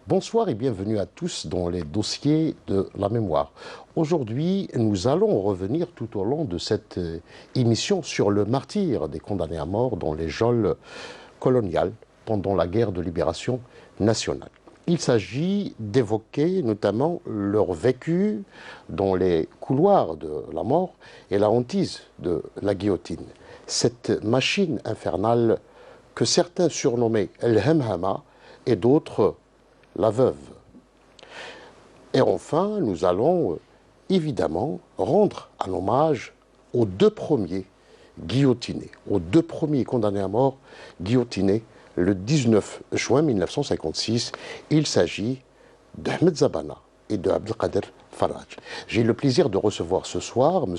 Bonsoir et bienvenue à tous dans les dossiers de la mémoire. Aujourd'hui, nous allons revenir tout au long de cette émission sur le martyre des condamnés à mort dans les geôles coloniales pendant la guerre de libération nationale. Il s'agit d'évoquer notamment leur vécu dans les couloirs de la mort et la hantise de la guillotine. Cette machine infernale que certains surnommaient El Hemhama et d'autres la veuve. Et enfin, nous allons évidemment rendre un hommage aux deux premiers guillotinés, aux deux premiers condamnés à mort guillotinés le 19 juin 1956. Il s'agit d'Ahmed Zabana et de Abdelkader Faraj. J'ai le plaisir de recevoir ce soir M.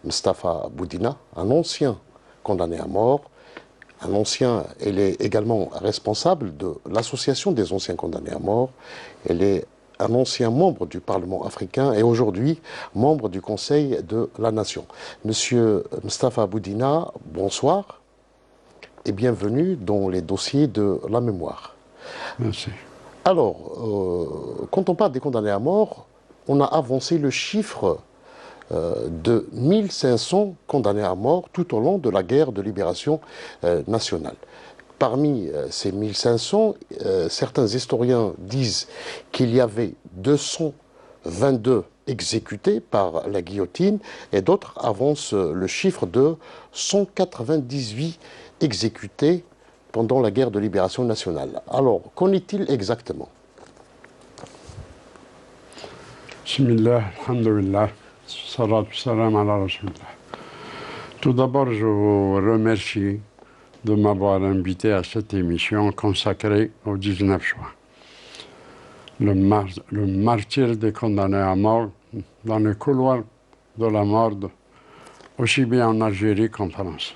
Mustapha Boudina, un ancien condamné à mort, un ancien. Elle est également responsable de l'Association des anciens condamnés à mort. Elle est un ancien membre du Parlement africain et aujourd'hui membre du Conseil de la Nation. Monsieur Mustapha Boudina, bonsoir et bienvenue dans les dossiers de la mémoire. Merci. Alors, quand on parle des condamnés à mort, on a avancé le chiffre de 1500 condamnés à mort tout au long de la guerre de libération nationale. Parmi ces 1500, certains historiens disent qu'il y avait 222 exécutés par la guillotine et d'autres avancent le chiffre de 198 exécutés pendant la guerre de libération nationale. Alors, qu'en est-il exactement? Bismillah, alhamdulillah. Tout d'abord, je vous remercie de m'avoir invité à cette émission consacrée au 19 juin. Le martyre des condamnés à mort dans les couloirs de la mort, aussi bien en Algérie qu'en France.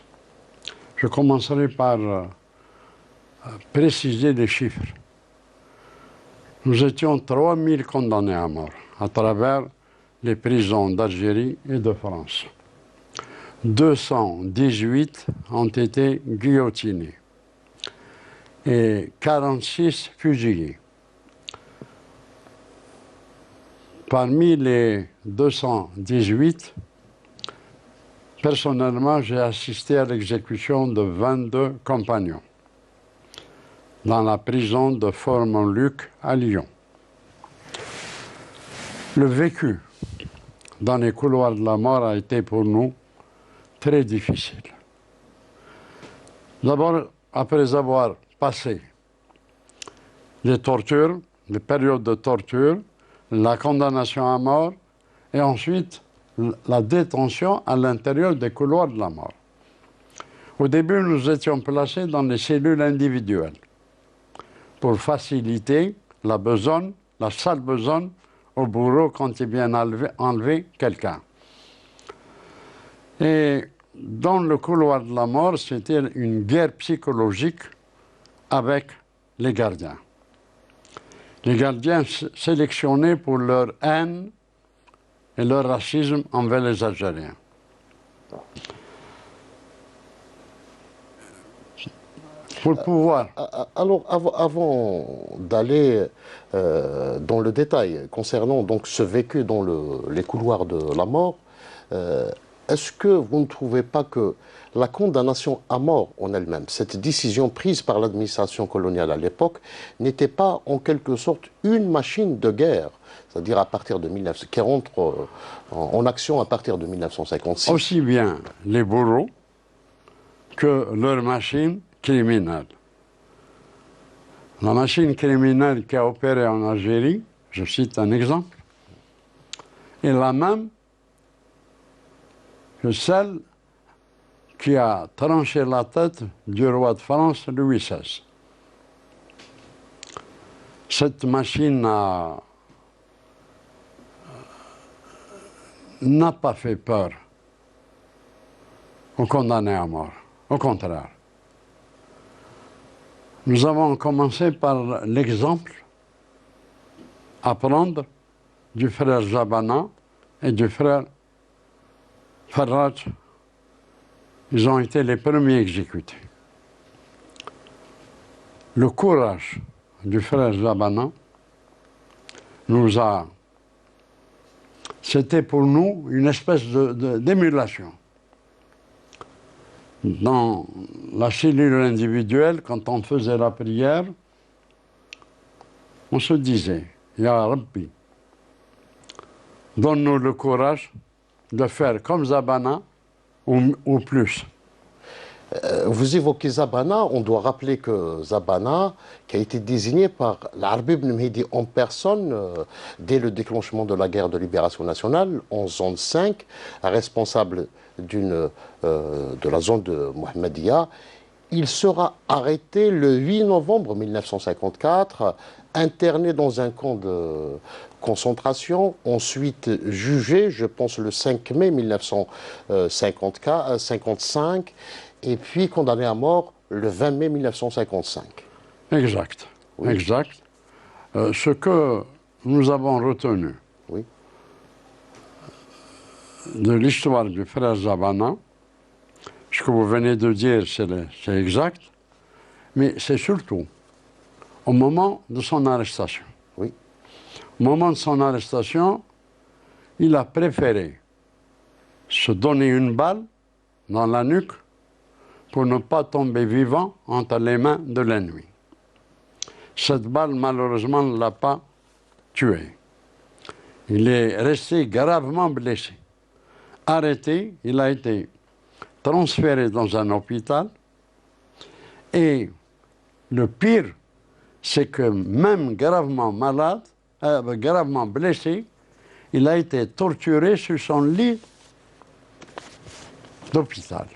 Je commencerai par préciser les chiffres. Nous étions 3000 condamnés à mort à travers les prisons d'Algérie et de France. 218 ont été guillotinés et 46 fusillés. Parmi les 218, personnellement, j'ai assisté à l'exécution de 22 compagnons dans la prison de Fort-Montluc à Lyon. Le vécu dans les couloirs de la mort a été pour nous très difficile. D'abord, après avoir passé les tortures, les périodes de torture, la condamnation à mort et ensuite la détention à l'intérieur des couloirs de la mort. Au début, nous étions placés dans les cellules individuelles pour faciliter la besogne, la sale besogne au bourreau quand il vient enlever quelqu'un. Et dans le couloir de la mort, c'était une guerre psychologique avec les gardiens. Les gardiens sélectionnés pour leur haine et leur racisme envers les Algériens. Pour pouvoir. Alors, avant d'aller dans le détail concernant donc ce vécu dans les couloirs de la mort, est-ce que vous ne trouvez pas que la condamnation à mort en elle-même, cette décision prise par l'administration coloniale à l'époque, n'était pas en quelque sorte une machine de guerre, c'est-à-dire à partir de 1940, qui rentre en action à partir de 1956? Aussi bien les bourreaux que leur machine criminelle. La machine criminelle qui a opéré en Algérie, je cite un exemple, est la même que celle qui a tranché la tête du roi de France, Louis XVI. Cette machine n'a pas fait peur aux condamnés à mort. Au contraire. Nous avons commencé par l'exemple à prendre du frère Zabana et du frère Faraj. Ils ont été les premiers exécutés. Le courage du frère Zabana nous a... C'était pour nous une espèce d'émulation. Dans la cellule individuelle, quand on faisait la prière, on se disait, Ya Rabbi, donne-nous le courage de faire comme Zabana ou plus. Vous évoquez Zabana, on doit rappeler que Zabana, qui a été désigné par l'Arbi ibn Mehdi en personne dès le déclenchement de la guerre de libération nationale en zone 5, responsable de la zone de Mohammedia, il sera arrêté le 8 novembre 1954, interné dans un camp de concentration, ensuite jugé, je pense le 5 mai 1955, et puis condamné à mort le 20 mai 1955. Exact, Oui. exact. Ce que nous avons retenu Oui. de l'histoire du frère Zabana, ce que vous venez de dire, c'est exact, mais c'est surtout au moment de son arrestation. Oui. Au moment de son arrestation, il a préféré se donner une balle dans la nuque pour ne pas tomber vivant entre les mains de l'ennemi. Cette balle, malheureusement, ne l'a pas tué. Il est resté gravement blessé. Arrêté, il a été transféré dans un hôpital. Et le pire, c'est que même gravement malade, gravement blessé, il a été torturé sur son lit d'hôpital.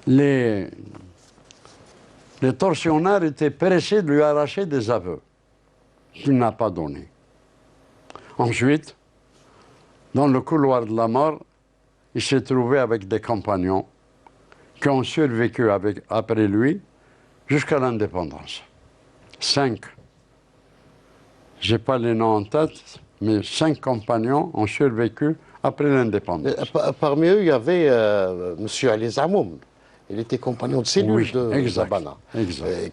Les tortionnaires étaient pressés de lui arracher des aveux qu'il n'a pas donnés. Ensuite, dans le couloir de la mort, il s'est trouvé avec des compagnons qui ont survécu après lui jusqu'à l'indépendance. 5. Je n'ai pas les noms en tête, mais 5 compagnons ont survécu après l'indépendance. Parmi eux, il y avait M. Ali Zamoum. Il était compagnon de cellule de Zabana,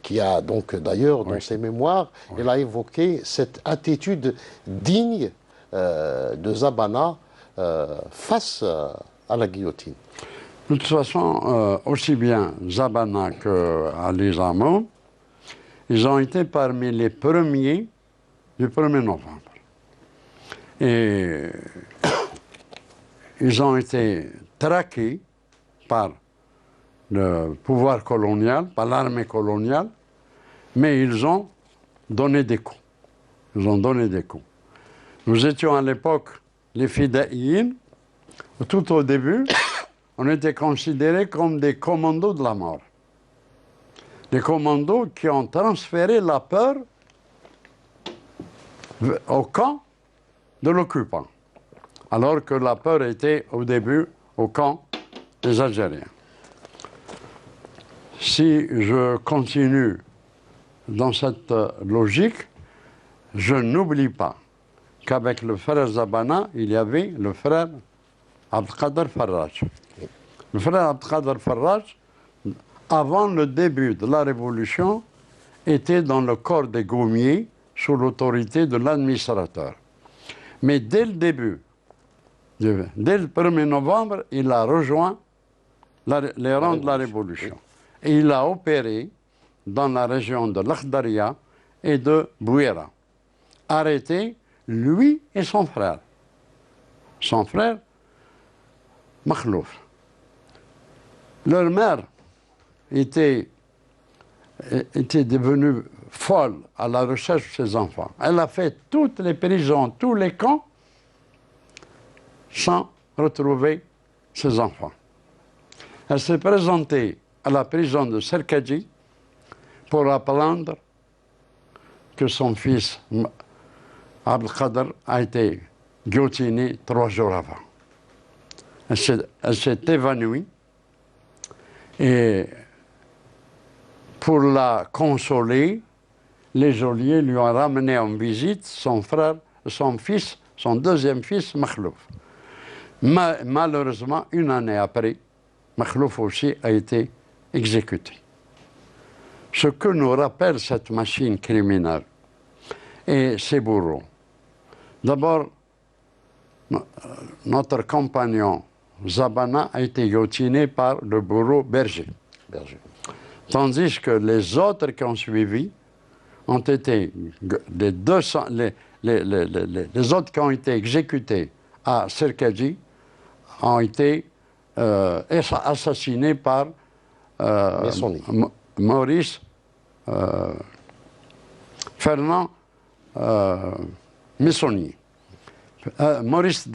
qui a donc d'ailleurs dans ses mémoires, il a évoqué cette attitude digne de Zabana face à la guillotine. De toute façon, aussi bien Zabana que Ali Zamoum, ils ont été parmi les premiers du 1er novembre. Et ils ont été traqués par le pouvoir colonial, par l'armée coloniale, mais ils ont donné des coups. Ils ont donné des coups. Nous étions à l'époque les Fidaïens. Tout au début, on était considérés comme des commandos de la mort. Des commandos qui ont transféré la peur au camp de l'occupant, alors que la peur était au début au camp des Algériens. Si je continue dans cette logique, je n'oublie pas qu'avec le frère Zabana, il y avait le frère Abdelkader Farraj. Le frère Abdelkader Farraj, avant le début de la Révolution, était dans le corps des gommiers sous l'autorité de l'administrateur. Mais dès le début, dès le 1er novembre, il a rejoint les rangs de la Révolution. Et il a opéré dans la région de l'Akhdaria et de Bouira. Arrêté, lui et son frère. Son frère, Makhlouf. Leur mère était devenue folle à la recherche de ses enfants. Elle a fait toutes les prisons, tous les camps, sans retrouver ses enfants. Elle s'est présentée à la prison de Serkadji pour apprendre que son fils Abdelkader a été guillotiné 3 jours avant. Elle s'est évanouie et pour la consoler, les geôliers lui ont ramené en visite son frère, son fils, son deuxième fils, Makhlouf. Malheureusement, une année après, Makhlouf aussi a été exécuté. Ce que nous rappelle cette machine criminelle et ses bourreaux, D'abord, notre compagnon Zabana a été guillotiné par le bourreau Berger. Tandis que les autres qui ont suivi ont été, les autres qui ont été exécutés à Sirkadji ont été assassinés par Maurice Fernand Messonnier. Maurice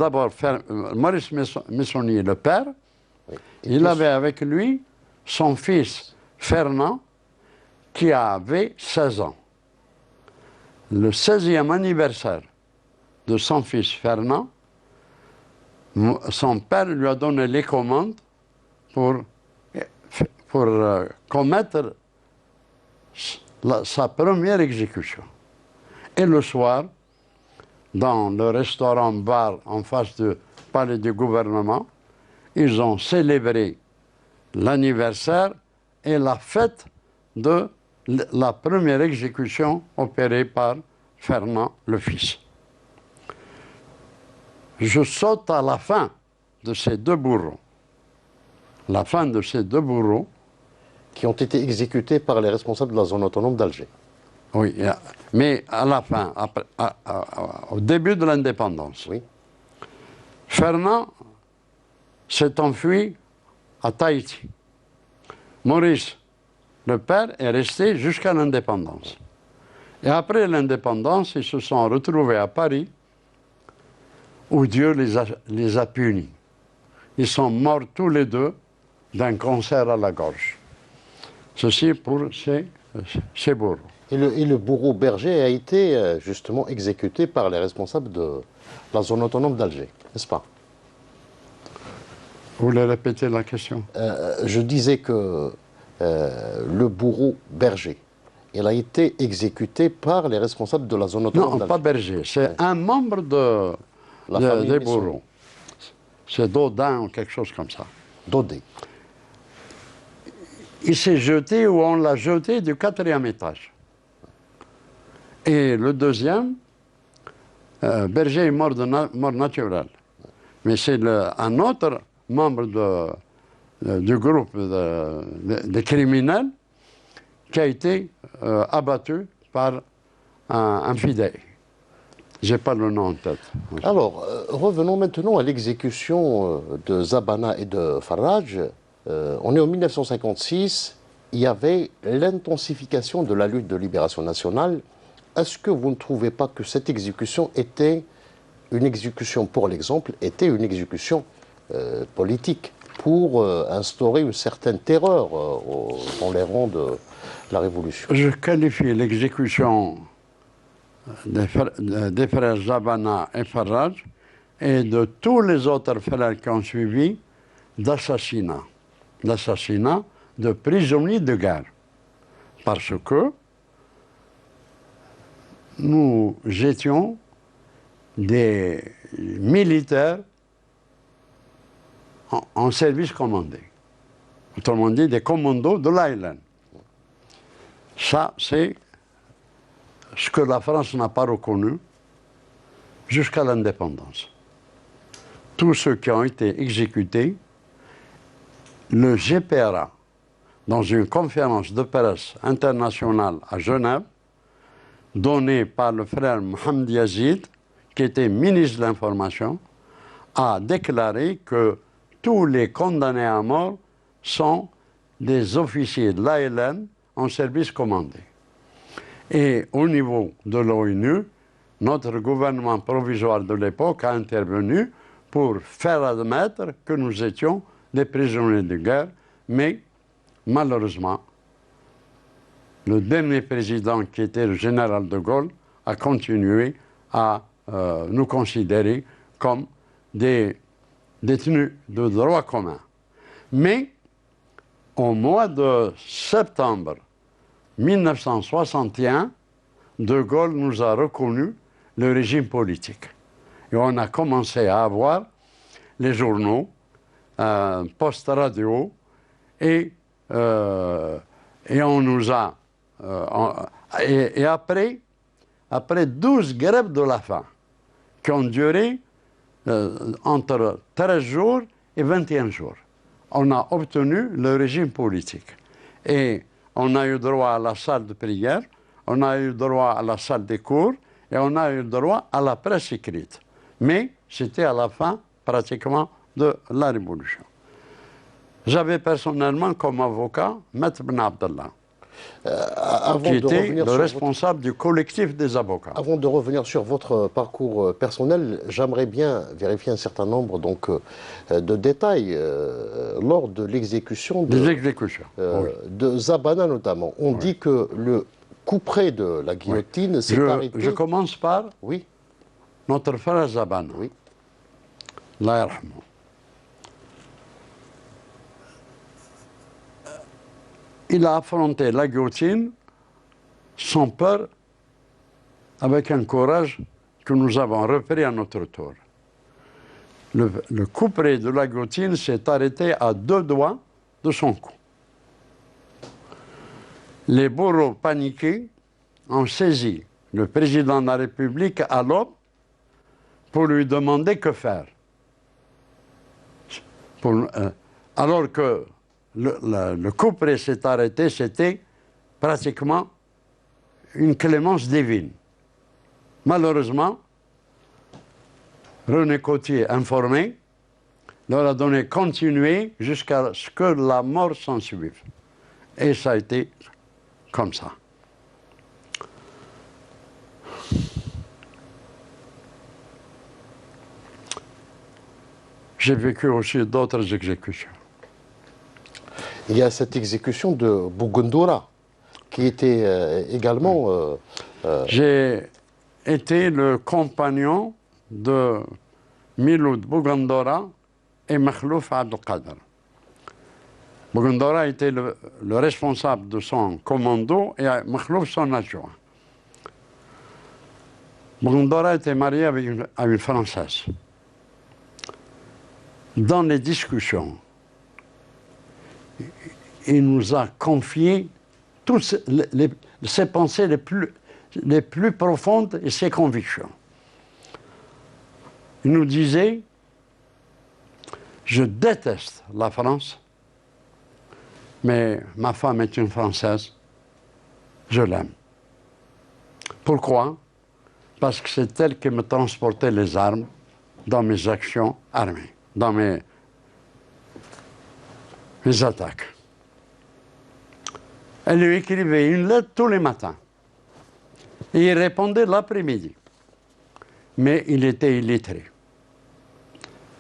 Messonnier, le père, oui. Il avait avec lui son fils Fernand, qui avait 16 ans. Le 16e anniversaire de son fils Fernand, son père lui a donné les commandes pour commettre sa première exécution. Et le soir, dans le restaurant-bar en face du palais du gouvernement, ils ont célébré l'anniversaire et la fête de la première exécution opérée par Fernand, le fils. Je saute à la fin de ces deux bourreaux. La fin de ces deux bourreaux. Qui ont été exécutés par les responsables de la zone autonome d'Alger. Oui, mais à la fin, au début de l'indépendance. Oui. Fernand s'est enfui à Tahiti. Maurice, le père, est resté jusqu'à l'indépendance. Et après l'indépendance, ils se sont retrouvés à Paris, où Dieu les a punis. Ils sont morts tous les deux d'un cancer à la gorge. Ceci pour ces bourreaux. Et le bourreau Berger a été justement exécuté par les responsables de la zone autonome d'Alger, n'est-ce pas? Vous voulez répéter la question? Je disais que le bourreau Berger, il a été exécuté par les responsables de la zone autonome d'Alger. Non, pas Berger, c'est un membre des bourreaux. C'est Dodin ou quelque chose comme ça. Dodé. Il s'est jeté ou on l'a jeté du 4e étage. Et le deuxième, Berger est mort de mort naturelle. Mais c'est un autre membre du groupe de criminels qui a été abattu par un fidèle. Je n'ai pas le nom en tête. Alors, revenons maintenant à l'exécution de Zabana et de Faraj. On est en 1956, il y avait l'intensification de la lutte de libération nationale. Est-ce que vous ne trouvez pas que cette exécution était une exécution, pour l'exemple, était une exécution politique pour instaurer une certaine terreur dans les rangs de la Révolution? Je qualifie l'exécution des frères Zabana et Faraj et de tous les autres frères qui ont suivi d'assassinat de prisonniers de guerre. Parce que nous étions des militaires en service commandé. Autrement dit, des commandos de l'ALN. Ça, c'est ce que la France n'a pas reconnu jusqu'à l'indépendance. Tous ceux qui ont été exécutés, le GPRA, dans une conférence de presse internationale à Genève, donnée par le frère Mohamed Yazid, qui était ministre de l'Information, a déclaré que tous les condamnés à mort sont des officiers de l'ALN en service commandé. Et au niveau de l'ONU, notre gouvernement provisoire de l'époque a intervenu pour faire admettre que nous étions des prisonniers de guerre, mais malheureusement, le dernier président, qui était le général de Gaulle, a continué à nous considérer comme des détenus de droit commun. Mais au mois de septembre 1961, de Gaulle nous a reconnu le régime politique. Et on a commencé à avoir les journaux, poste radio, et on nous a... après 12 grèves de la faim, qui ont duré entre 13 jours et 21 jours. On a obtenu le régime politique. Et on a eu droit à la salle de prière, on a eu droit à la salle des cours, et on a eu droit à la presse écrite. Mais c'était à la fin, pratiquement, de la Révolution. J'avais personnellement comme avocat Maître Ben Abdallah, qui était le responsable du collectif des avocats. Avant de revenir sur votre parcours personnel, j'aimerais bien vérifier un certain nombre de détails lors de l'exécution de Zabana notamment. On dit que le couperet de la guillotine s'est arrêté... Je commence par oui. Notre frère Zabana. Oui. Allah yarhamou. Il a affronté la guillotine sans peur, avec un courage que nous avons repris à notre tour. Le couperet de la guillotine s'est arrêté à 2 doigts de son cou. Les bourreaux paniqués ont saisi le président de la République à l'aube pour lui demander que faire. Alors que le couperet s'est arrêté, c'était pratiquement une clémence divine. Malheureusement, René Cotier, informé, leur a donné continuer jusqu'à ce que la mort s'en suive. Et ça a été comme ça. J'ai vécu aussi d'autres exécutions. Il y a cette exécution de Bougoundoura, qui était également... J'ai été le compagnon de Miloud Bougoundoura et Makhlouf Abdelkader. Bougoundoura était le responsable de son commando et Makhlouf son adjoint. Bougoundoura était marié à une Française. Dans les discussions, il nous a confié toutes ses pensées les plus profondes et ses convictions. Il nous disait, je déteste la France, mais ma femme est une Française, je l'aime. Pourquoi? Parce que c'est elle qui me transportait les armes dans mes actions armées, dans mes attaques. Elle lui écrivait une lettre tous les matins. Et il répondait l'après-midi. Mais il était illettré.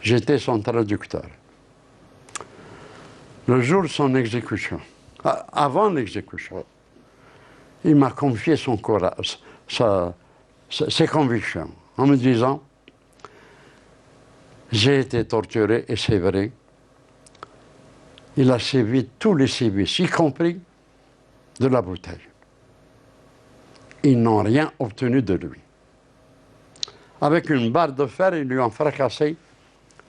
J'étais son traducteur. Le jour de son exécution, avant l'exécution, il m'a confié son courage, ses convictions, en me disant, j'ai été torturé, et c'est vrai. Il a sévi tous les sévices, y compris de la bouteille. Ils n'ont rien obtenu de lui. Avec une barre de fer, ils lui ont fracassé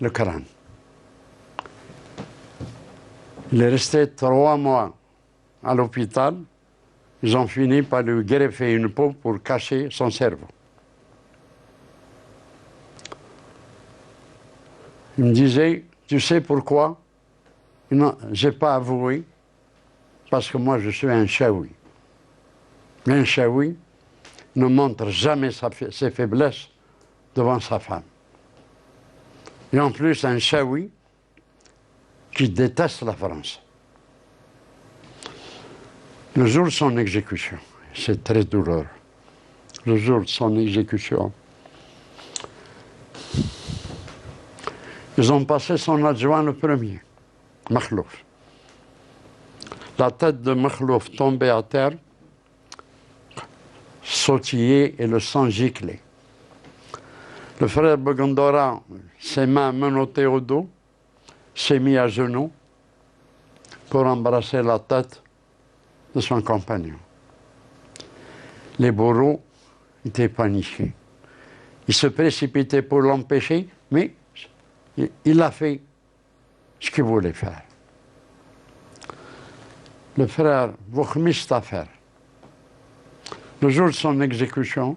le crâne. Il est resté 3 mois à l'hôpital. Ils ont fini par lui greffer une peau pour cacher son cerveau. Il me disait, tu sais pourquoi? Non, je n'ai pas avoué, parce que moi je suis un chaoui. Un chaoui ne montre jamais ses faiblesses devant sa femme. Et en plus, un chaoui qui déteste la France. Le jour de son exécution, c'est très douloureux. Le jour de son exécution, ils ont passé son adjoint le premier, Makhlouf. La tête de Makhlouf tombait à terre, sautillée et le sang giclait. Le frère Bougoundoura, ses mains menottées au dos, s'est mis à genoux pour embrasser la tête de son compagnon. Les bourreaux étaient paniqués. Ils se précipitaient pour l'empêcher, mais il a fait ce qu'il voulait faire. Le frère Boukhmis Tafer, le jour de son exécution,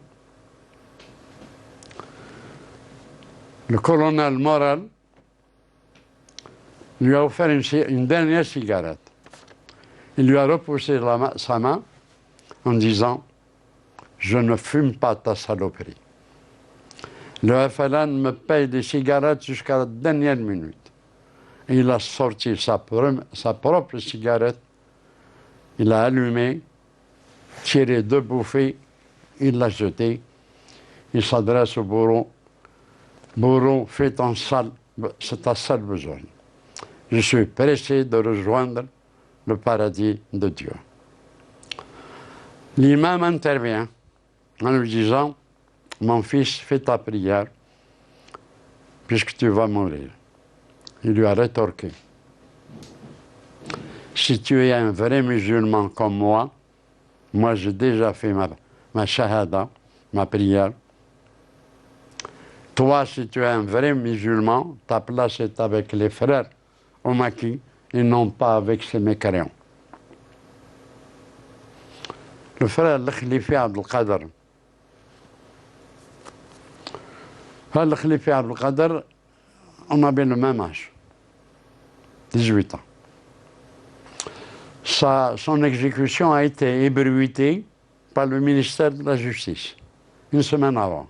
Le colonel Morel lui a offert une dernière cigarette. Il lui a repoussé sa main en disant « Je ne fume pas ta saloperie ». Le FLN me paye des cigarettes jusqu'à la dernière minute. Et il a sorti sa propre cigarette, il l'a allumée, tiré 2 bouffées, il l'a jetée. Il s'adresse au bourreau. Bourreau, fais c'est ta seule besogne. Je suis pressé de rejoindre le paradis de Dieu. L'imam intervient en lui disant « Mon fils, fais ta prière, puisque tu vas mourir. » Il lui a rétorqué « Si tu es un vrai musulman comme moi j'ai déjà fait ma shahada, ma prière. Toi, si tu es un vrai musulman, ta place est avec les frères au maquis et non pas avec ces mécréants. » Le frère Khalifi Abdelkader. Le Khalifi Abdelkader, on avait le même âge, 18 ans. Son exécution a été ébruitée par le ministère de la Justice, une semaine avant.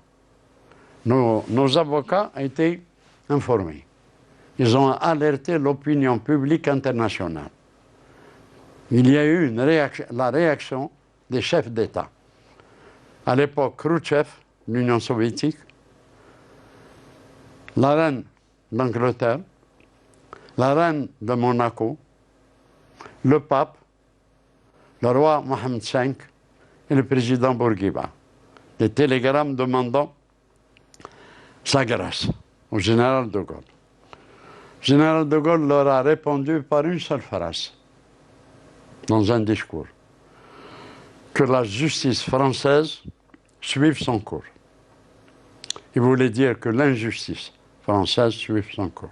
Nos avocats ont été informés. Ils ont alerté l'opinion publique internationale. Il y a eu la réaction des chefs d'État. À l'époque, Khrouchtchev, l'Union soviétique, la reine d'Angleterre, la reine de Monaco, le pape, le roi Mohamed V et le président Bourguiba. Des télégrammes demandant sa grâce au général de Gaulle. Le général de Gaulle leur a répondu par une seule phrase, dans un discours, que la justice française suive son cours. Il voulait dire que l'injustice française suive son cours.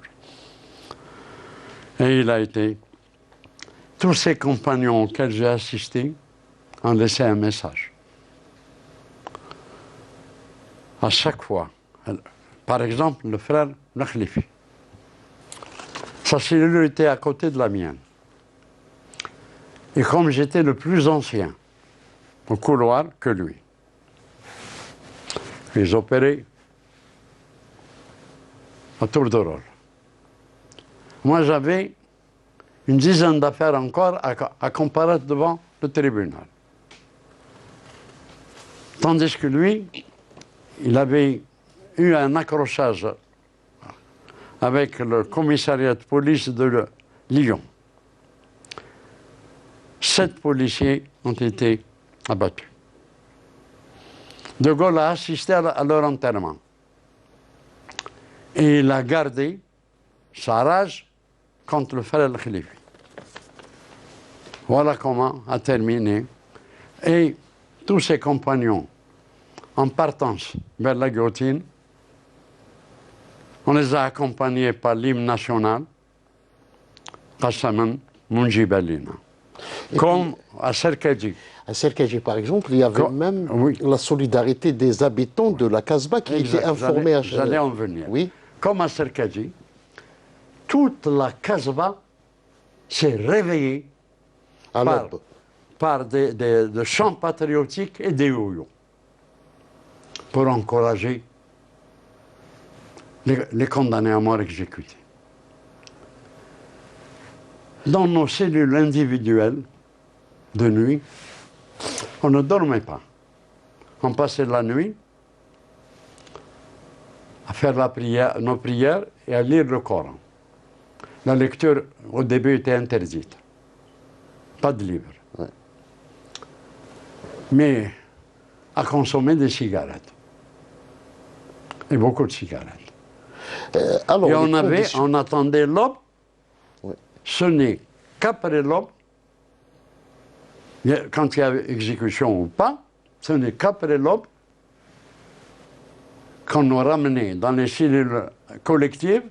Et il a été... Tous ses compagnons auxquels j'ai assisté ont laissé un message. À chaque fois. Par exemple, le frère Khalifi. Sa cellule était à côté de la mienne. Et comme j'étais le plus ancien au couloir que lui, ils opéraient à tour de rôle. Moi, j'avais une dizaine d'affaires encore à comparaître devant le tribunal. Tandis que lui, il avait eu un accrochage avec le commissariat de police de Lyon. 7 policiers ont été abattus. De Gaulle a assisté à leur enterrement. Et il a gardé sa rage contre le frère Khalifi. Voilà comment a terminé. Et tous ses compagnons, en partance vers la guillotine, on les a accompagnés par l'hymne national, Qassaman Munjibalina. Comme à Serkadji. À Serkadji, par exemple, il y avait même la solidarité des habitants de la Kasbah qui étaient informés à chaque... J'allais en venir. Oui. Comme à Serkadji, toute la Kasbah s'est réveillée par des chants patriotiques et des yo-yo pour encourager les condamnés à mort exécutés. Dans nos cellules individuelles de nuit, on ne dormait pas. On passait la nuit à faire nos prières et à lire le Coran. La lecture, au début, était interdite. Pas de livre. Ouais. Mais à consommer des cigarettes. Et beaucoup de cigarettes. Alors, et on attendait l'aube. Ouais. Ce n'est qu'après l'aube, quand il y a exécution ou pas, ce n'est qu'après l'aube qu'on nous ramenait dans les cellules collectives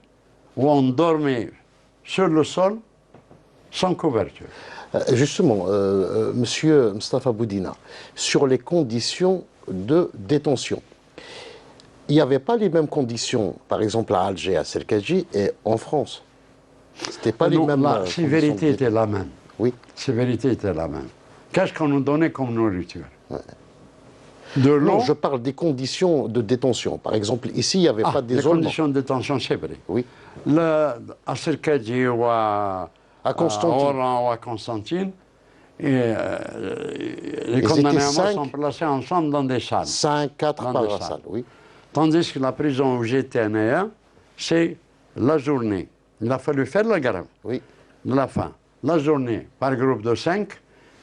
où on dormait sur le sol sans couverture. Justement, Monsieur Mustapha Boudina, sur les conditions de détention. il n'y avait pas les mêmes conditions, par exemple à Alger, à Serkaji et en France. C'était pas les mêmes. La sévérité était la même. Oui. La sévérité était la même. Qu'est-ce qu'on nous donnait comme nourriture? De l'eau. Non, je parle des conditions de détention. Par exemple, ici, il n'y avait pas d'isolement. Les conditions de détention, c'est vrai. Oui. À Serkaji ou à Constantine. Oran ou à Constantine, les condamnés à mort sont placés ensemble dans des salles. 5, 4 par salle, oui. Tandis que la prison où j'étais né, c'est la journée. Il a fallu faire la grève oui. de la faim. La journée par groupe de 5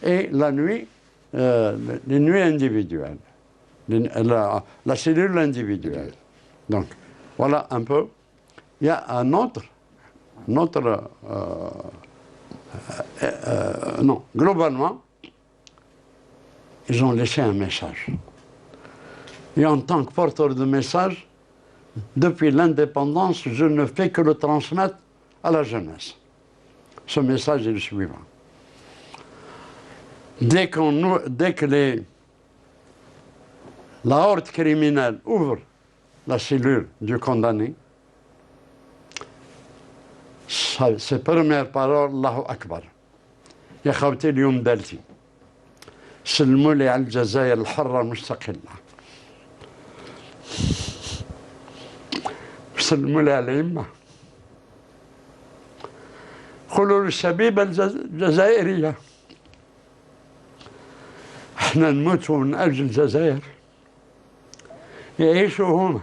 et la nuit, les nuits individuelles. La cellule individuelle. Donc, voilà un peu. Il y a un autre non, globalement, ils ont laissé un message. Et en tant que porteur de message, depuis l'indépendance, je ne fais que le transmettre à la jeunesse. Ce message est le suivant. Dès que la horde criminelle ouvre la cellule du condamné, ses premières paroles, Allahu Akbar. يا خوتي اليوم دالتي سلموا لي على الجزائر الحرة المستقلة سلموا لي على الأئمة قولوا للشبيبة الجزائرية احنا نموتوا من أجل الجزائر يعيشوا هنا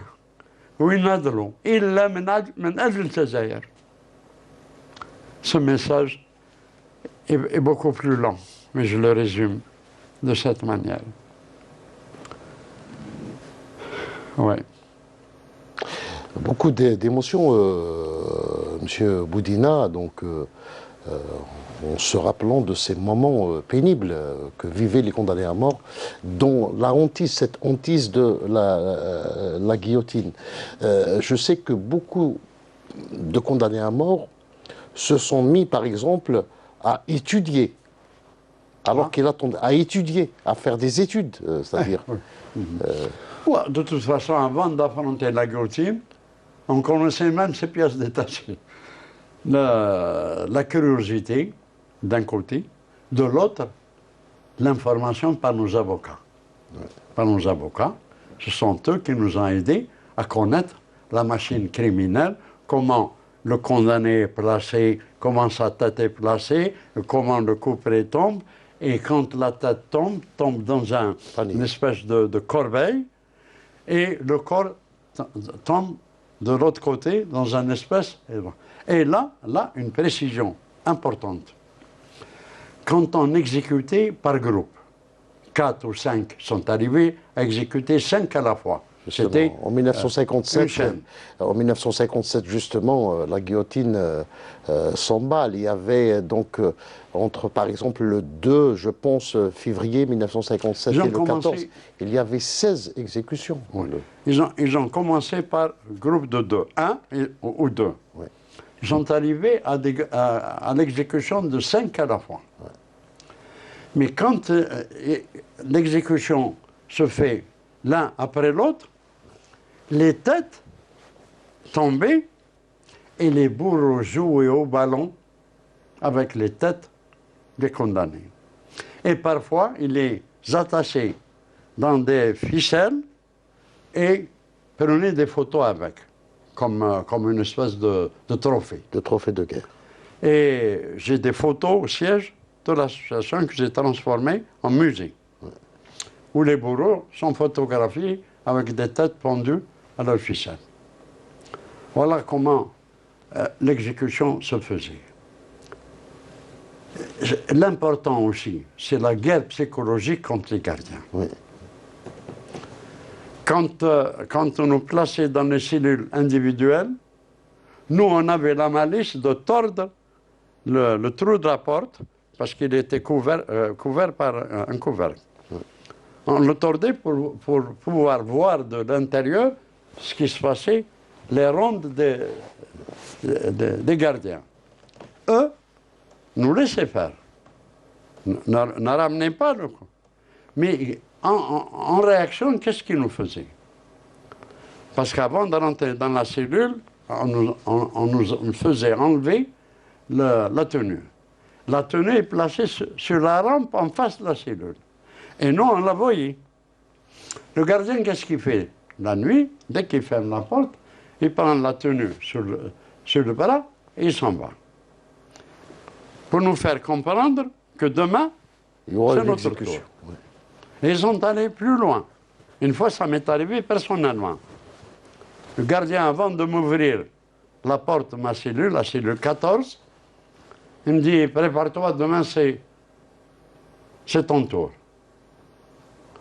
ويناضلوا إلا من أجل الجزائر. Ce message est beaucoup plus long, mais je le résume de cette manière. Ouais. Beaucoup d'émotions, Monsieur Boudina, donc en se rappelant de ces moments pénibles que vivaient les condamnés à mort, dont la hantise, cette hantise de la guillotine. Je sais que beaucoup de condamnés à mort se sont mis, par exemple, à étudier, alors qu'ils attendaient, à étudier, à faire des études, c'est-à-dire. Ouais, de toute façon, avant d'affronter la guillotine, on connaissait même ses pièces détachées. La curiosité, d'un côté, de l'autre, l'information par nos avocats. Par nos avocats, ce sont eux qui nous ont aidés à connaître la machine criminelle, comment le condamné est placé, comment sa tête est placée, comment le couperet tombe, et quand la tête tombe dans une espèce de corbeille, et le corps tombe de l'autre côté dans une espèce... Et là, une précision importante. Quand on exécutait par groupe, 4 ou 5 sont arrivés à exécuter 5 à la fois. C'était en 1957. En 1957, justement, la guillotine s'emballe. Il y avait donc entre, par exemple, le 2, je pense, février 1957 et le 14, il y avait 16 exécutions. Oui. Ils ont commencé par groupe de 2, 1 ou 2. Oui. Ils sont arrivés à l'exécution de 5 à la fois. Oui. Mais quand l'exécution se fait l'un après l'autre, les têtes tombaient et les bourreaux jouaient au ballon avec les têtes des condamnés. Et parfois, ils les attachaient dans des ficelles et prenaient des photos avec, comme une espèce de trophée. De trophée de guerre. Et j'ai des photos au siège de l'association que j'ai transformée en musée, où les bourreaux sont photographiés avec des têtes pendues à leur ficelle. Voilà comment l'exécution se faisait. L'important aussi, c'est la guerre psychologique contre les gardiens. Oui. Quand on nous plaçait dans les cellules individuelles, nous, on avait la malice de tordre le trou de la porte, parce qu'il était couvert par un couvercle. Oui. On le tordait pour pouvoir voir de l'intérieur ce qui se passait, les rondes des gardiens. Eux nous laissaient faire. Ne ramenaient pas le coup. Mais en réaction, qu'est-ce qu'ils nous faisaient? Parce qu'avant de rentrer dans la cellule, on nous faisait enlever la tenue. La tenue est placée sur la rampe en face de la cellule. Et nous, on la voyait. Le gardien, qu'est-ce qu'il fait? La nuit, dès qu'il ferme la porte, il prend la tenue sur le bras et il s'en va. Pour nous faire comprendre que demain, Il y aura c'est une notre exécution. tour. Oui. Et ils sont allés plus loin. Une fois, ça m'est arrivé personnellement. Le gardien, avant de m'ouvrir la porte de ma cellule, la cellule 14, il me dit, prépare-toi, demain c'est ton tour.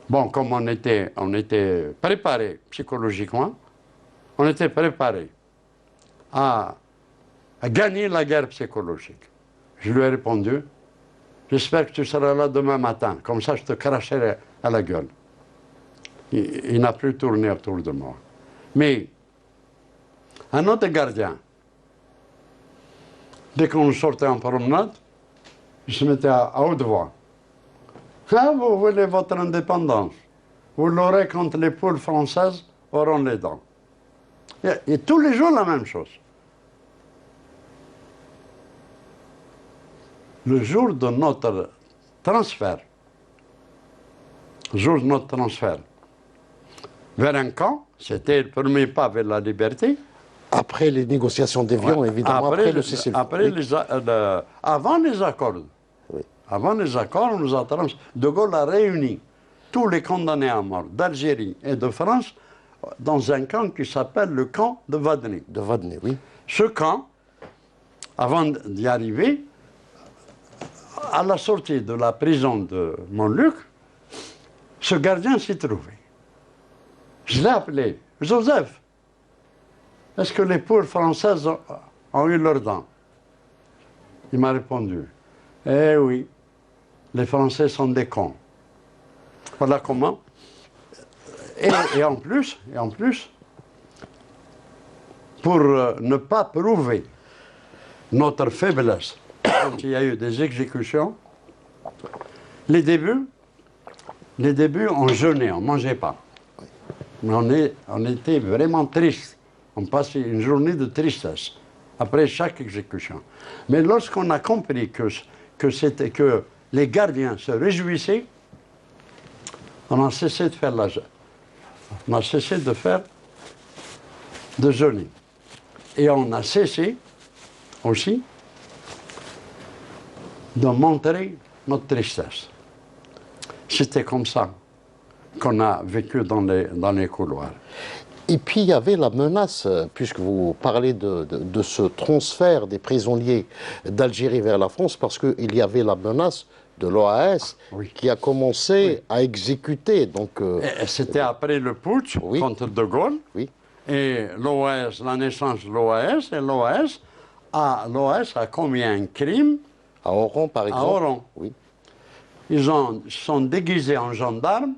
Bon, comme on était préparé psychologiquement, on était préparé à gagner la guerre psychologique. Je lui ai répondu, j'espère que tu seras là demain matin, comme ça je te cracherai à la gueule. Il n'a plus tourné autour de moi. Mais un autre gardien, dès qu'on sortait en promenade, il se mettait à haute voix. Ah, vous voulez votre indépendance. Vous l'aurez quand les poules françaises auront les dents. Et tous les jours la même chose. Le jour de notre transfert, vers un camp, c'était le premier pas vers la liberté. Après les négociations d'Évian, évidemment, après le cessez-le-feu. Avant les accords. Oui. Avant les accords, on nous a De Gaulle a réuni tous les condamnés à mort d'Algérie et de France dans un camp qui s'appelle le camp de Vadnet. De Vadnet, oui. Ce camp, avant d'y arriver, à la sortie de la prison de Montluc, ce gardien s'y trouvait. Je l'ai appelé, Joseph, est-ce que les poules françaises ont eu leurs dents? Il m'a répondu, eh oui, les Français sont des cons. Voilà comment. Et en plus, pour ne pas prouver notre faiblesse, quand il y a eu des exécutions, les débuts, on jeûnait, on ne mangeait pas. Mais on était vraiment tristes. On passait une journée de tristesse après chaque exécution. Mais lorsqu'on a compris que les gardiens se réjouissaient, on a cessé de faire de jeûner. Et on a cessé aussi de montrer notre tristesse. C'était comme ça qu'on a vécu dans les couloirs. Et puis il y avait la menace, puisque vous parlez de ce transfert des prisonniers d'Algérie vers la France, parce qu'il y avait la menace de l'OAS qui a commencé à exécuter. C'était après le putsch contre De Gaulle. Oui. Et l'OAS, la naissance de l'OAS, et l'OAS a commis un crime. À Oran, par exemple. À Oran. Oui. Ils sont déguisés en gendarmes.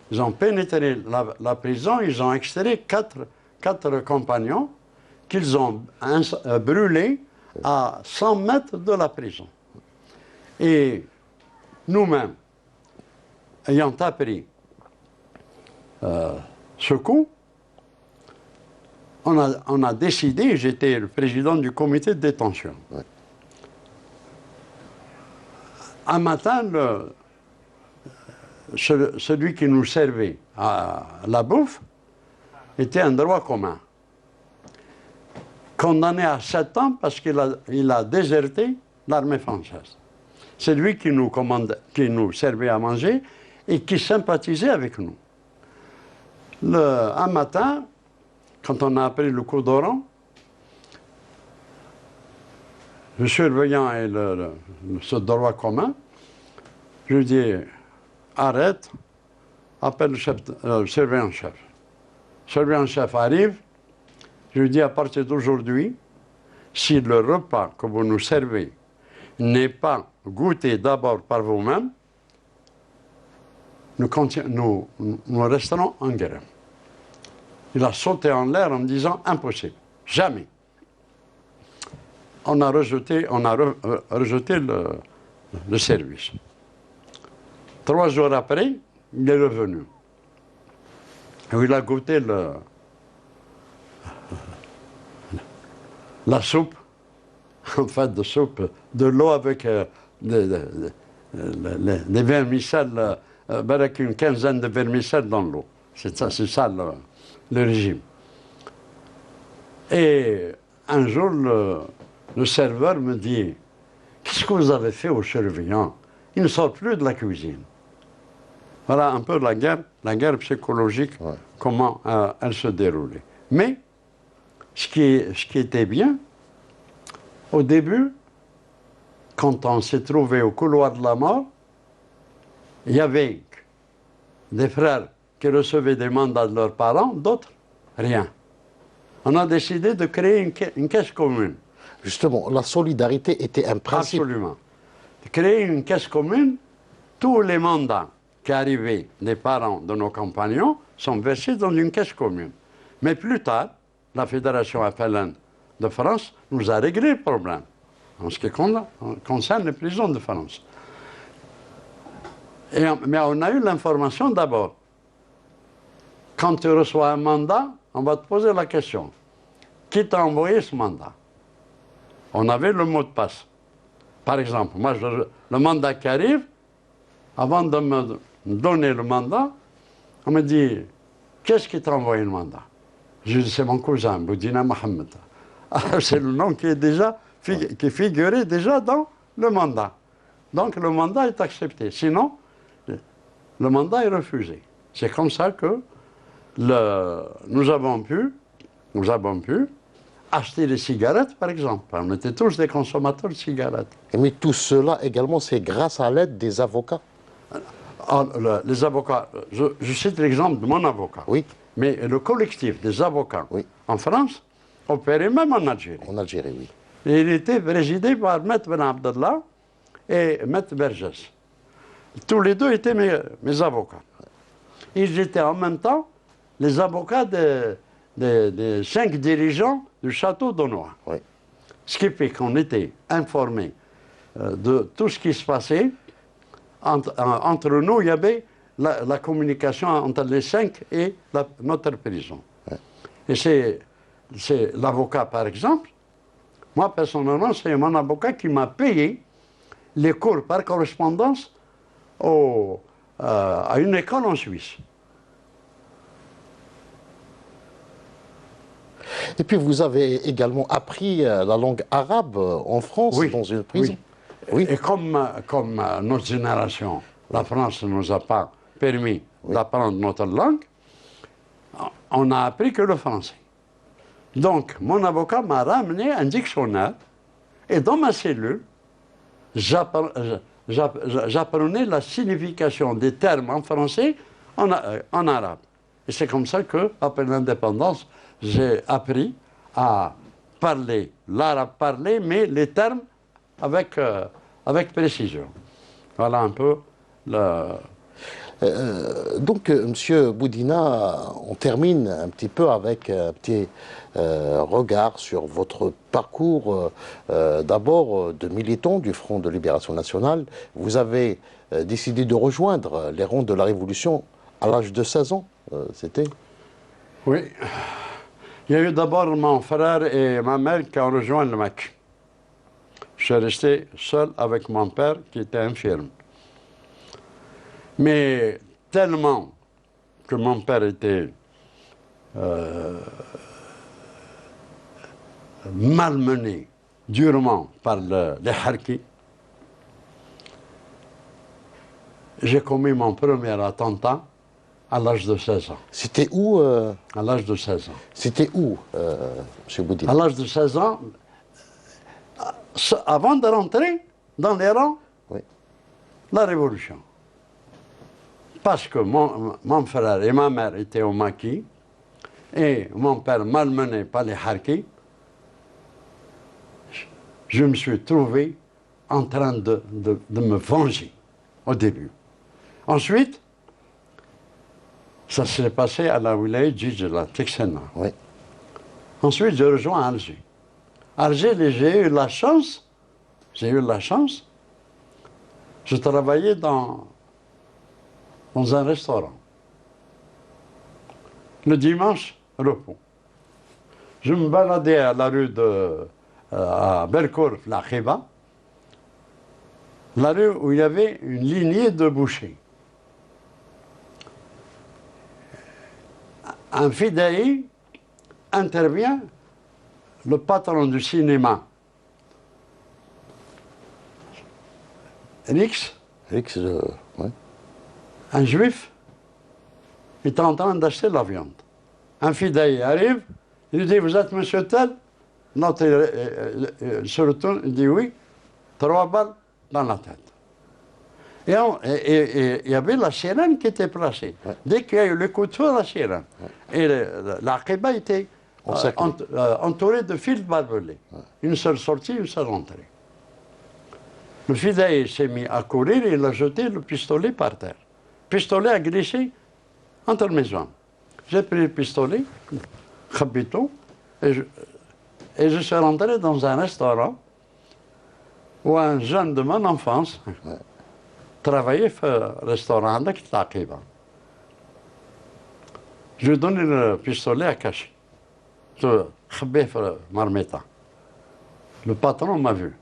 Ils ont pénétré la prison, ils ont extrait quatre compagnons qu'ils ont brûlés à 100 mètres de la prison. Et nous-mêmes, ayant appris ce coup, on a décidé, j'étais le président du comité de détention. Ouais. Un matin, celui qui nous servait à la bouffe était un droit commun. Condamné à 7 ans parce qu'il a déserté l'armée française. C'est lui qui nous servait à manger et qui sympathisait avec nous. Un matin, quand on a appris le coup d'Oran, le surveillant et ce droit commun, je lui dis, arrête, appelle le surveillant-chef. Le surveillant-chef arrive, je lui dis, à partir d'aujourd'hui, si le repas que vous nous servez n'est pas goûté d'abord par vous-même, nous resterons en guerre. Il a sauté en l'air en me disant, impossible, jamais. On a rejeté le service. 3 jours après, il est revenu. Il a goûté la soupe, en fait, de l'eau avec des vermicelles, avec une quinzaine de vermicelles dans l'eau. C'est ça le régime. Et un jour, le serveur me dit, qu'est-ce que vous avez fait aux surveillants? Ils ne sortent plus de la cuisine. Voilà un peu la guerre psychologique, ouais. Comment elle se déroulait. Mais, ce qui était bien, au début, quand on s'est trouvé au couloir de la mort, il y avait des frères qui recevaient des mandats de leurs parents, d'autres, rien. On a décidé de créer une caisse commune. Justement, la solidarité était un principe. Absolument. De créer une caisse commune, tous les mandats qui arrivaient des parents de nos compagnons sont versés dans une caisse commune. Mais plus tard, la Fédération FLN de France nous a réglé le problème en ce qui concerne les prisons de France. Mais on a eu l'information d'abord. Quand tu reçois un mandat, on va te poser la question. Qui t'a envoyé ce mandat? On avait le mot de passe. Par exemple, moi, le mandat qui arrive, avant de me donner le mandat, on me dit, qu'est-ce qui t'a envoyé le mandat? Je dis, c'est mon cousin, Boudina Mohamed. C'est le nom qui est qui figurait déjà dans le mandat. Donc le mandat est accepté. Sinon, le mandat est refusé. C'est comme ça que nous avons pu acheter des cigarettes, par exemple. On était tous des consommateurs de cigarettes. Mais tout cela également, c'est grâce à l'aide des avocats. Les avocats, je cite l'exemple de mon avocat. Oui. Mais le collectif des avocats, oui, en France opérait même en Algérie. En Algérie, oui. Et il était présidé par Maître Ben Abdallah et Maître Bergès. Tous les deux étaient mes avocats. Ils étaient en même temps les avocats des 5 dirigeants du château d'Aunois. Oui. Ce qui fait qu'on était informés de tout ce qui se passait. Entre nous, il y avait la communication entre les 5 et notre prison. Ouais. Et c'est l'avocat, par exemple. Moi, personnellement, c'est mon avocat qui m'a payé les cours par correspondance à une école en Suisse. Et puis vous avez également appris la langue arabe en France, oui, dans une prison. Oui. Oui. Et comme notre génération, la France ne nous a pas permis, oui, d'apprendre notre langue, on n'a appris que le français. Donc, mon avocat m'a ramené un dictionnaire et dans ma cellule, j'apprenais la signification des termes en français en arabe. Et c'est comme ça qu'après l'indépendance, j'ai appris à parler l'arabe parlé, mais les termes avec précision. Voilà un peu le... Donc, Monsieur Boudina, on termine un petit peu avec un petit regard sur votre parcours, d'abord de militant du Front de Libération Nationale. Vous avez décidé de rejoindre les rangs de la Révolution à l'âge de 16 ans, c'était? Oui. Il y a eu d'abord mon frère et ma mère qui ont rejoint le MAC. Je suis resté seul avec mon père qui était infirme. Mais tellement que mon père était malmené durement par les harkis, j'ai commis mon premier attentat à l'âge de 16 ans. C'était où À l'âge de 16 ans. C'était où, M. Boudina? À l'âge de 16 ans, avant de rentrer dans les rangs, oui, la Révolution. Parce que mon frère et ma mère étaient au maquis et mon père malmené par les harkis, je me suis trouvé en train de me venger au début. Ensuite, ça s'est passé à la wilaya Djidjela, Texena. Oui. Ensuite, j'ai rejoint Alger. Alger, j'ai eu la chance, je travaillais dans un restaurant. Le dimanche, repos. Je me baladais à la rue à Belcourt, la Khiba, la rue où il y avait une lignée de bouchers. Un fidaï intervient, le patron du cinéma, Rix, ouais. un juif, est en train d'acheter la viande. Un fidaï arrive, il lui dit, vous êtes monsieur tel? L'autre il se retourne, il dit oui, 3 balles dans la tête. Et il y avait la sirène qui était placée. Ouais. Dès qu'il y a eu le coup de feu, la sirène. Ouais. Et la Khiba était entourée de fils barbelés. Ouais. Une seule sortie, une seule entrée. Le fidaï s'est mis à courir et il a jeté le pistolet par terre. Le pistolet a glissé entre mes jambes. J'ai pris le pistolet, khabito, et je suis rentré dans un restaurant où un jeune de mon enfance travaillait dans le restaurant avec la Khiba. Je lui ai donné le pistolet à cacher. Je l'ai fait marmita. Le patron m'a vu.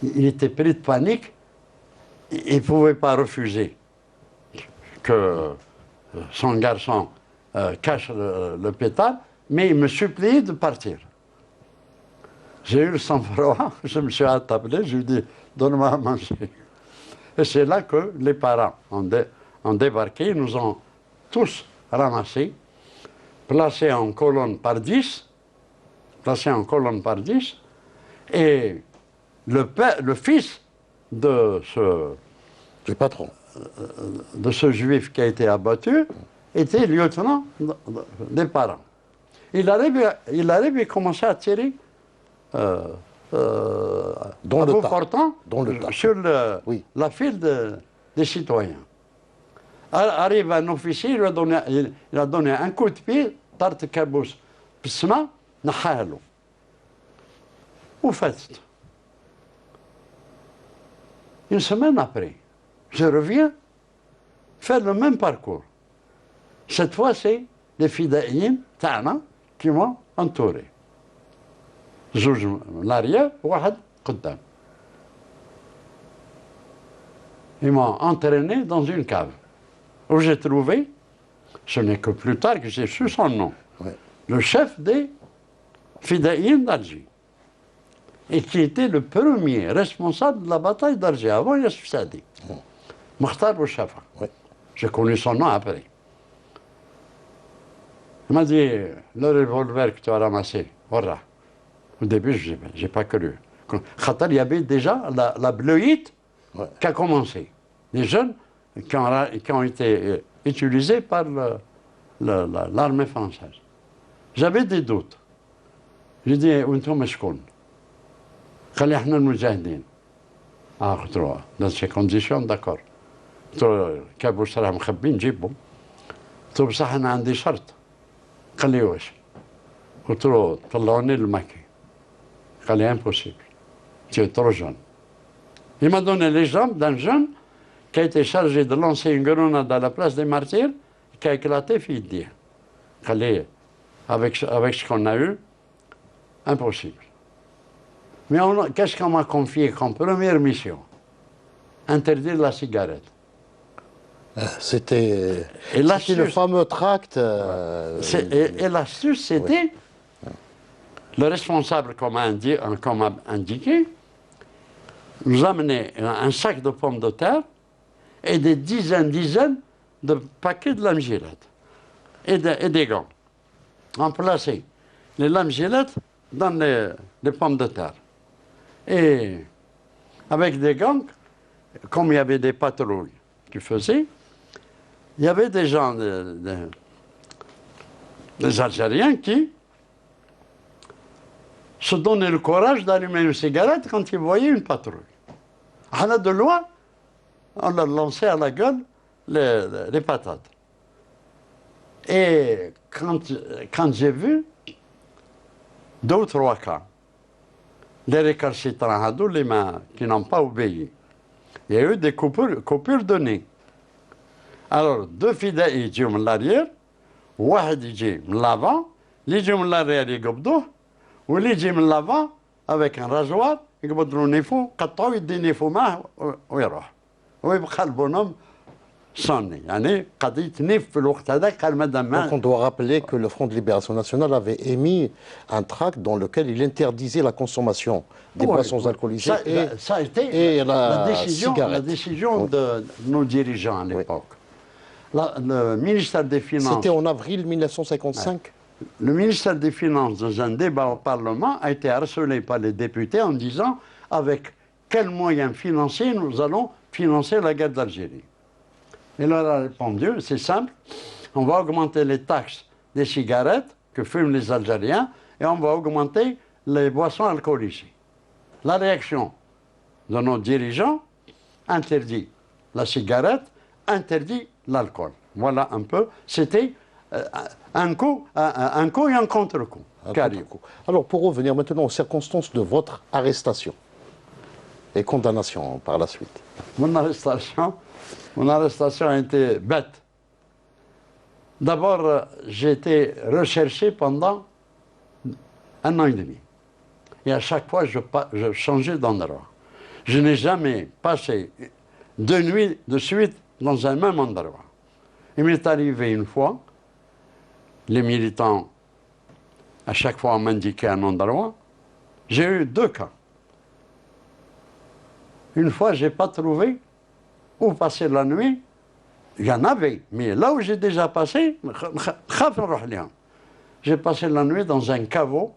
Il était pris de panique. Il ne pouvait pas refuser que son garçon cache le pétard, mais il me suppliait de partir. J'ai eu le sang-froid, je me suis attablé, je lui ai dit, donne-moi à manger. Et c'est là que les parents ont débarqué, ils nous ont tous ramassés, placés en colonne par 10, et le fils de du patron, de ce juif qui a été abattu, était lieutenant des parents. Il arrive et commençait à tirer à bout portant sur la file des citoyens. Arrive un officier, il a donné un coup de pied, tarte kabous, psma, nahalo. Où faites? Une semaine après, je reviens faire le même parcours. Cette fois, c'est les fidaïens, Tana, qui m'ont entouré. Zouj l'arrière, Wahad Qaddam. Ils m'ont entraîné dans une cave où j'ai trouvé, ce n'est que plus tard que j'ai su son nom, le chef des fidaïens d'Alger, et qui était le premier responsable de la bataille d'Alger, avant Yassif Sadi, Mokhtar Bouchafa. J'ai connu son nom après. Il m'a dit, le revolver que tu as ramassé, voilà. Au début, je n'ai pas cru. Il y avait déjà la bleuite qui a commencé. Les jeunes qui ont été utilisés par l'armée française. J'avais des doutes. J'ai dit, Untum Eshkoun. قال لي احنا المجاهدين. قلت له dans ces conditions d'accord. قلت له كابوس راه مخبي نجيبهم. قلت له بصح انا عندي شرط. قال لي واش؟ قلت له طلعوني للمكي. قال لي impossible. Tu es trop jeune. Il m'a donné les jambes d'un jeune qui a été chargé de lancer une grenade à la place des martyrs qui a éclaté Fidi. قال لي avec ce qu'on a eu, impossible. Mais qu'est-ce qu'on m'a confié comme première mission? Interdire la cigarette. C'était le fameux tract. Et l'astuce, c'était le responsable, comme a indiqué, nous amenait un sac de pommes de terre et des dizaines de paquets de lames gilettes et des gants. On plaçait les lames gilettes dans les pommes de terre. Et avec des gangs, comme il y avait des patrouilles qui faisaient, il y avait des gens, des Algériens qui se donnaient le courage d'allumer une cigarette quand ils voyaient une patrouille. De loin, on leur lançait à la gueule les patates. Et quand j'ai vu 2 ou 3 cas, les récalcitrants les mains qui n'ont pas obéi, il y a eu des coupures de nez. Alors, 2 fidaïs يجيو من l'arrière, واحد يجي من l'avant, اللي يجيو من l'arrière يقبضوه, واللي يجي من لافا افيك ان رازوار يقبض له نيفو قطعو يدي نيفو معاه ويروح ويبقى البونوم صوني يعني قضيه نيف في الوقت هذاك قال مادام Donc on doit rappeler que le Front de Libération Nationale avait émis un tract dans lequel il interdisait la consommation des boissons alcoolisées ça a été et la la décision de nos dirigeants à l'époque. Le ministère des Finances... C'était en avril 1955. Le ministère des Finances, dans un débat au Parlement, a été harcelé par les députés en disant avec quels moyens financiers nous allons financer la guerre d'Algérie. Et là, il a répondu, c'est simple, on va augmenter les taxes des cigarettes que fument les Algériens et on va augmenter les boissons alcoolisées. La réaction de nos dirigeants interdit la cigarette, interdit l'alcool. Voilà un peu, c'était un coup et un contre-coup. Alors pour revenir maintenant aux circonstances de votre arrestation et condamnation par la suite. Mon arrestation a été bête. D'abord, j'ai été recherché pendant 1 an et demi. Et à chaque fois, je changeais d'endroit. Je n'ai jamais passé 2 nuits de suite dans un même endroit. Il m'est arrivé une fois, les militants, à chaque fois, m'indiquaient un endroit. J'ai eu 2 cas. Une fois, je n'ai pas trouvé où passer la nuit. Il y en avait, mais là où j'ai déjà passé, j'ai passé la nuit dans un caveau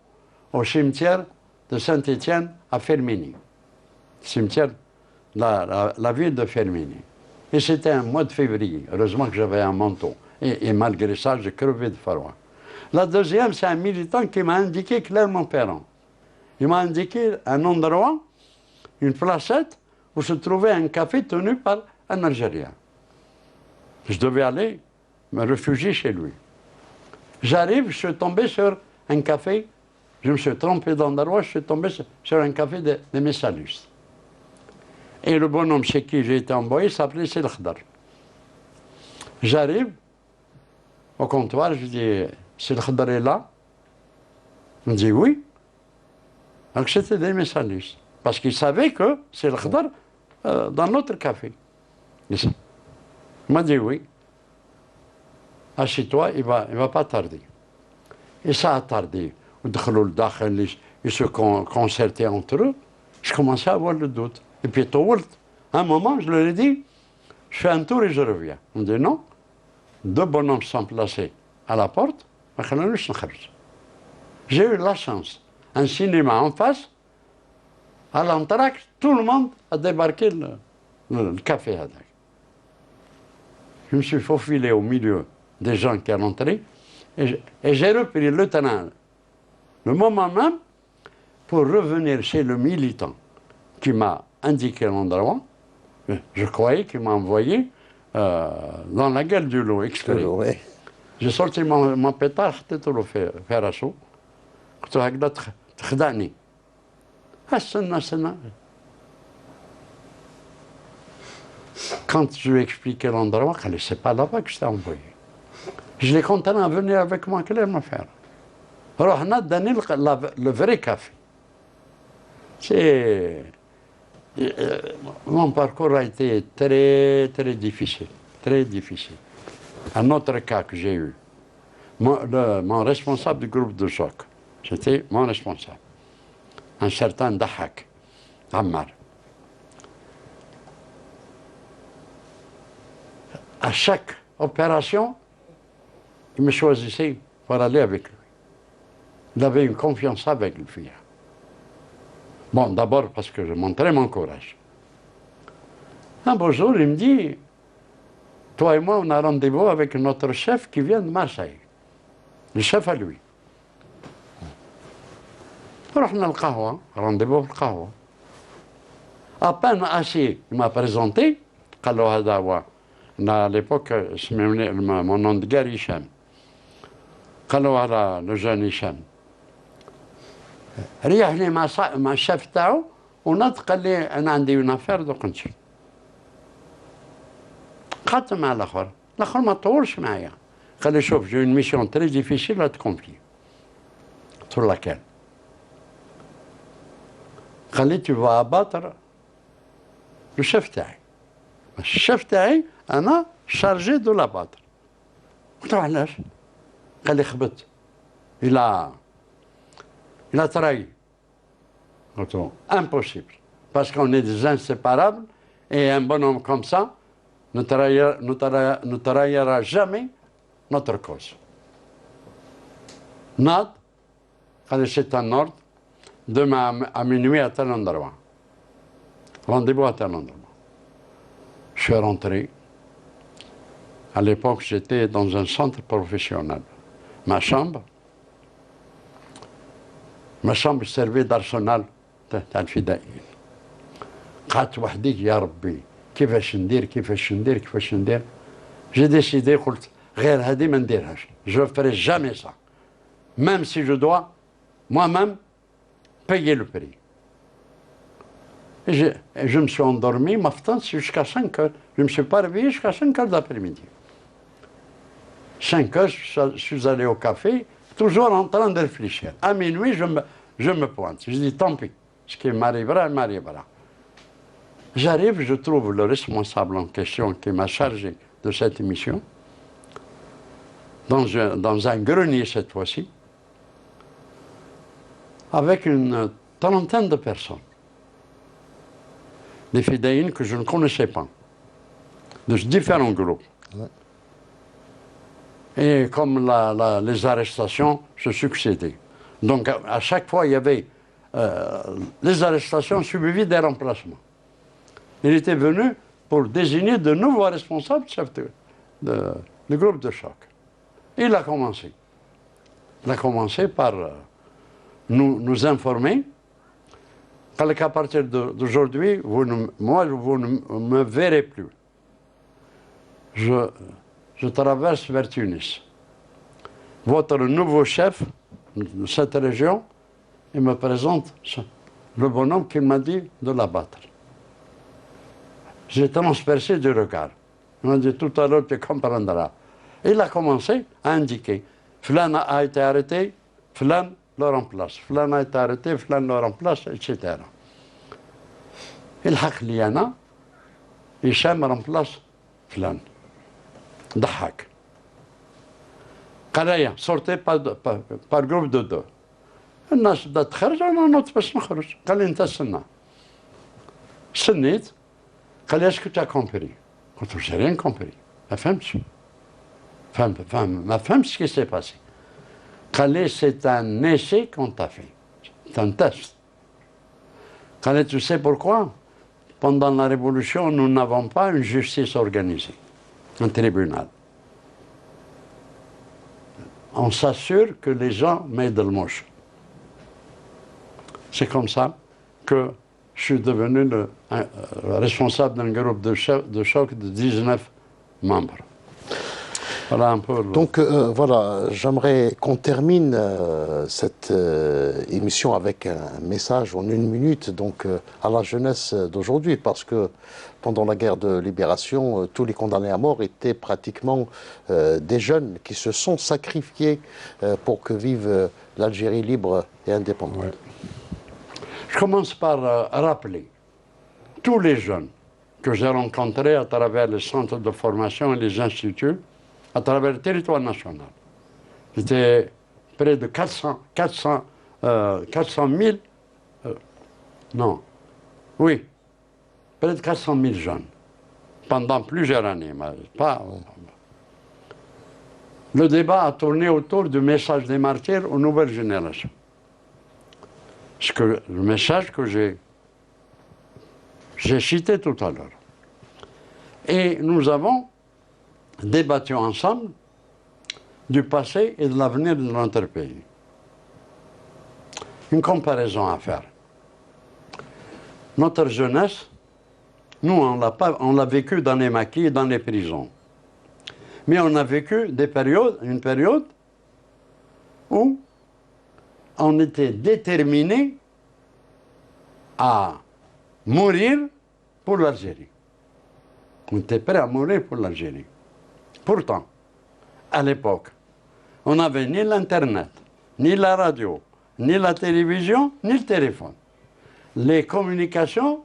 au cimetière de Saint-Étienne à Fermini. Cimetière, la ville de Fermini. Et c'était un mois de février. Heureusement que j'avais un manteau. Et malgré ça, j'ai crevé de froid. La deuxième, c'est un militant qui m'a indiqué Clermont-Ferrand. Il m'a indiqué un endroit, une placette, où se trouvait un café tenu par un Algérien. Je devais aller me réfugier chez lui. J'arrive, je suis tombé sur un café, je me suis trompé d'endroit, je suis tombé sur un café de Messalis. Et le bonhomme chez qui j'ai été envoyé s'appelait Sil Khdar. J'arrive au comptoir, je dis Sil Khdar est là? Il me dit oui. Donc c'était des Messalis. Parce qu'il savait que Sil Khdar dans notre café. Il m'a dit oui. Assieds-toi, il va pas tarder. Et ça a tardé. Ils se concertaient entre eux. Je commençais à avoir le doute. Et puis, à un moment, je leur ai dit, je fais un tour et je reviens. On dit non. 2 bonhommes sont placés à la porte. J'ai eu la chance. Un cinéma en face. À l'entracte, tout le monde a débarqué le café. Je me suis faufilé au milieu des gens qui sont entrés et j'ai repris le train le moment même pour revenir chez le militant qui m'a indiqué l'endroit. Je croyais qu'il m'a envoyé dans la gueule du loup exprès. J'ai sorti mon pétard, j'étais tout le faire à chaud. Quand je lui ai expliqué l'endroit, elle ne sait pas là-bas que je t'ai envoyé. Je l'ai contraint à venir avec moi, qu'elle me faire. Alors, on a donné le vrai café. Mon parcours a été très, très difficile. Très difficile. Un autre cas que j'ai eu, mon responsable du groupe de choc, c'était mon responsable. Un certain Dahak, Ammar. À chaque opération, il me choisissait pour aller avec lui. Il avait une confiance avec le fille. Bon, d'abord parce que je montrais mon courage. Un beau jour, il me dit, toi et moi, on a rendez-vous avec notre chef qui vient de Marseille. Le chef à lui. رحنا القهوة rendez-vous في القهوة. À peine assis, il m'a présenté, قال له هذا هو à l'époque mon nom de guerre Hicham. قال له هذا le jeune Hicham. ريحني مع الشيف تاعو ونط قال لي انا عندي اون افير دوك نمشي. قعدت مع الاخر ما طولش معايا. قال لي شوف j'ai une mission très difficile à te confier. قلت له laquelle؟ قال tu vas abattre le chef تاعي. الشيف تاعي أنا chargé de l'abattre. قلت له علاش؟ قال لي خبط. Il a trahi. قلت له impossible. Parce qu'on est des inséparables et un bonhomme comme ça ne trahira jamais notre cause. Nad, قال c'est un ordre, demain à minuit à tel endroit. Rendez-vous à tel endroit. Je suis rentré. À l'époque, j'étais dans un centre professionnel. Ma chambre servait d'arsenal تاع الفدائيين. قعدت وحدي يا ربي كيفاش ندير. J'ai décidé قلت غير هذه ما نديرهاش. Je ferai jamais ça. Même si je dois moi-même payer le prix. Et je me suis endormi, ma fête, jusqu'à 5 heures. Je ne me suis pas réveillé jusqu'à 5 heures d'après-midi. 5 heures, je suis allé au café, toujours en train de réfléchir. À minuit, je me pointe. Je dis, tant pis, ce qui m'arrivera, m'arrivera. J'arrive, je trouve le responsable en question qui m'a chargé de cette émission, dans un grenier cette fois-ci, avec une trentaine de personnes. Des fidèles que je ne connaissais pas, de différents groupes. Ouais. Et comme les arrestations se succédaient. Donc à chaque fois, il y avait les arrestations suivies des remplacements. Il était venu pour désigner de nouveaux responsables du groupe de choc. Et il a commencé. Il a commencé par nous informer qu'à partir d'aujourd'hui, vous ne me verrez plus. Je traverse vers Tunis. Votre nouveau chef de cette région, il me présente le bonhomme qu'il m'a dit de l'abattre. J'ai transpercé du regard. Il m'a dit tout à l'heure, tu comprendras. Il a commencé à indiquer. Flan a été arrêté, Flan le remplace. Flan a été arrêté, Flan le remplace, etc. الحق لي أنا هشام remplace فلان. ضحك. قال لي sortez par groupe de deux. الناس بدات تخرج أنا نوض باش نخرج. قال لي أنت استنى. استنيت. قال لي اسكو tu as compris. قلت له j'ai rien compris. ما فهمتش. ما فهمتش ce qui s'est passé. قال لي c'est un essai qu'on t'a fait. C'est un test. قال لي tu sais pourquoi? Pendant la Révolution, nous n'avons pas une justice organisée, un tribunal. On s'assure que les gens mettent le moche. C'est comme ça que je suis devenu le responsable d'un groupe de choc de 19 membres. Voilà un peu. Donc voilà, j'aimerais qu'on termine cette émission avec un message en 1 minute donc, à la jeunesse d'aujourd'hui, parce que pendant la guerre de libération, tous les condamnés à mort étaient pratiquement des jeunes qui se sont sacrifiés pour que vive l'Algérie libre et indépendante. Ouais. Je commence par rappeler tous les jeunes que j'ai rencontrés à travers les centres de formation et les instituts, à travers le territoire national. C'était près de 400 000, oui, près de 400 000 jeunes, pendant plusieurs années. Le débat a tourné autour du message des martyrs aux nouvelles générations. Le message que j'ai cité tout à l'heure. Et nous avons débattu ensemble du passé et de l'avenir de notre pays. Une comparaison à faire. Notre jeunesse, nous, on l'a vécu dans les maquis et dans les prisons. Mais on a vécu une période où on était déterminé à mourir pour l'Algérie. On était prêt à mourir pour l'Algérie. Pourtant, à l'époque, on n'avait ni l'Internet, ni la radio, ni la télévision, ni le téléphone. les communications,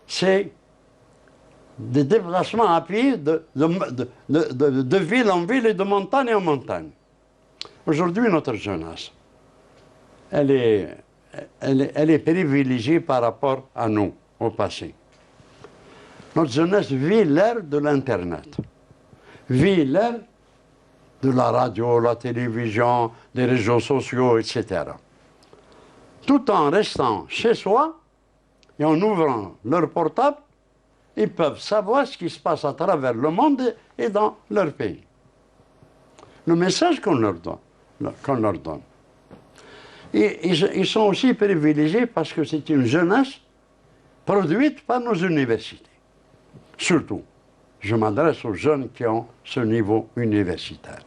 c'est des déplacements à pied de ville en ville et de montagne en montagne. Aujourd'hui, notre jeunesse, elle est privilégiée par rapport à nous, au passé. Notre jeunesse vit l'ère de l'Internet, vit l'ère de la radio, la télévision, des réseaux sociaux, etc. Tout en restant chez soi et en ouvrant leur portable, ils peuvent savoir ce qui se passe à travers le monde et dans leur pays. Le message qu'on leur donne. Et ils sont aussi privilégiés parce que c'est une jeunesse produite par nos universités. Surtout, je m'adresse aux jeunes qui ont ce niveau universitaire.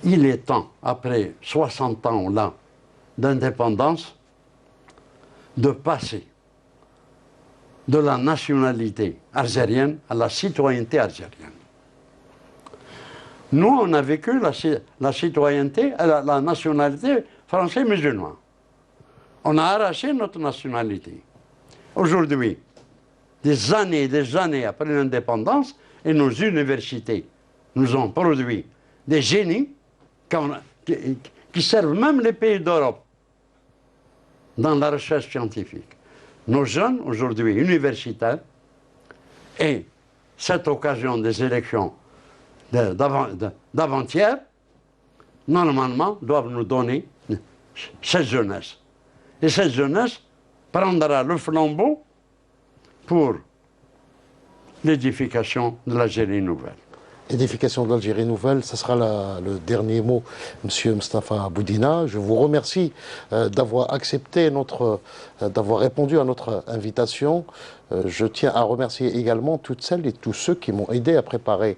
Il est temps, après 60 ans là d'indépendance, de passer de la nationalité algérienne à la citoyenneté algérienne. Nous, on a vécu la citoyenneté, la nationalité française musulmane. On a arraché notre nationalité. Aujourd'hui, des années après l'indépendance, et nos universités nous ont produit des génies qui servent même les pays d'Europe dans la recherche scientifique. Nos jeunes, aujourd'hui universitaires, et cette occasion des élections d'avant-hier, normalement, doivent nous donner cette jeunesse. Et cette jeunesse prendra le flambeau pour l'édification de l'Algérie nouvelle. Édification de l'Algérie nouvelle, ce sera le dernier mot, Monsieur Mustapha Boudina. Je vous remercie d'avoir accepté d'avoir répondu à notre invitation. Je tiens à remercier également toutes celles et tous ceux qui m'ont aidé à préparer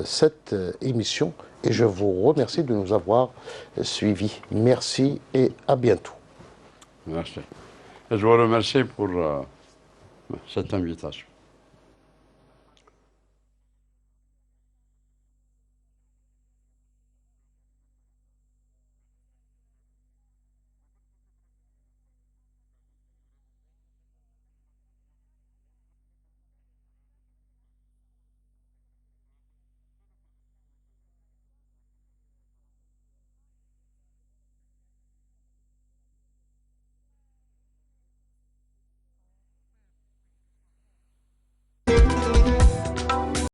cette émission. Et je vous remercie de nous avoir suivis. Merci et à bientôt. Merci. Et je vous remercie pour cette invitation.